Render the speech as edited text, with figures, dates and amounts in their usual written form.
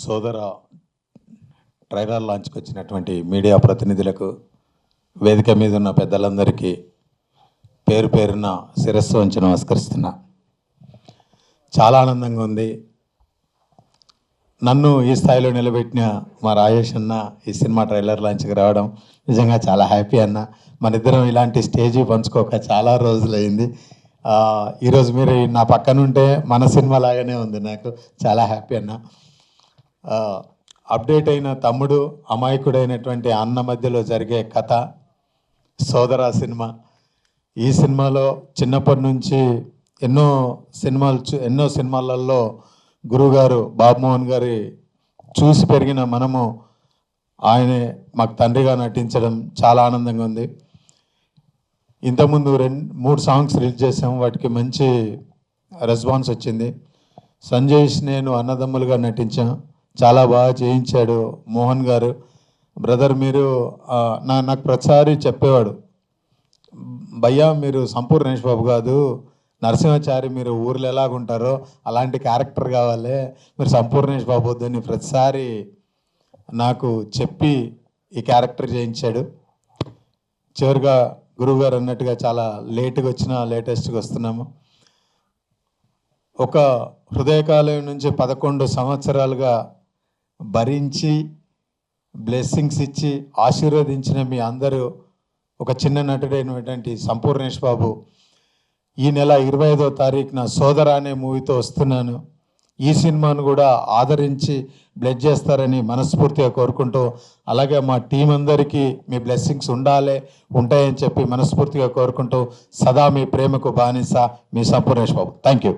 సోదర ట్రైలర్ లాంచ్కి వచ్చినటువంటి మీడియా ప్రతినిధులకు, వేదిక మీద ఉన్న పెద్దలందరికీ పేరు పేరున శిరస్సు వంచి నమస్కరిస్తున్నా. చాలా ఆనందంగా ఉంది. నన్ను ఈ స్థాయిలో నిలబెట్టిన మా రాజేష్ అన్న ఈ సినిమా ట్రైలర్ లాంచ్కి రావడం నిజంగా చాలా హ్యాపీ అన్న. మన ఇద్దరం ఇలాంటి స్టేజీ పంచుకోక చాలా రోజులైంది. ఈరోజు మీరు నా పక్కన ఉంటే మన సినిమా లాగానే ఉంది. నాకు చాలా హ్యాపీ అన్న. అప్డేట్ అయిన తమ్ముడు, అమాయకుడైనటువంటి అన్న మధ్యలో జరిగే కథ సోదర సినిమా. ఈ సినిమాలో చిన్నప్పటి నుంచి ఎన్నో సినిమాలలో గురువుగారు బాబుమోహన్ గారి చూసి పెరిగిన మనము ఆయనే మాకు తండ్రిగా నటించడం చాలా ఆనందంగా ఉంది. ఇంతకుముందు 2-3 సాంగ్స్ రిలీజ్ చేసాము, వాటికి మంచి రెస్పాన్స్ వచ్చింది. సంజయ్ నేను అన్నదమ్ములుగా నటించాం, చాలా బాగా చేయించాడు మోహన్ గారు. బ్రదర్ మీరు నాకు ప్రతిసారి చెప్పేవాడు, భయ్యా మీరు సంపూర్ణేష్ బాబు కాదు, నరసింహాచారి మీరు ఊర్లో ఎలాగుంటారో అలాంటి క్యారెక్టర్ కావాలి, మీరు సంపూర్ణేష్ బాబు వద్దని ప్రతిసారి నాకు చెప్పి ఈ క్యారెక్టర్ చేయించాడు. చివరిగా గురువుగారు అన్నట్టుగా చాలా లేట్గా వచ్చినా లేటెస్ట్గా వస్తున్నాము. ఒక హృదయకాలం నుంచి 11 సంవత్సరాలుగా భరించి బ్లెస్సింగ్స్ ఇచ్చి ఆశీర్వదించిన మీ అందరూ ఒక చిన్న నటుడైనటువంటి సంపూర్ణేష్ బాబు ఈ నెల 25వ తారీఖున సోదర అనే మూవీతో వస్తున్నాను. ఈ సినిమాను కూడా ఆదరించి బ్లెస్ చేస్తారని మనస్ఫూర్తిగా కోరుకుంటూ, అలాగే మా టీం అందరికీ మీ బ్లెస్సింగ్స్ ఉంటాయని చెప్పి మనస్ఫూర్తిగా కోరుకుంటూ, సదా మీ ప్రేమకు బానిస మీ సంపూర్ణేష్ బాబు. Thank you.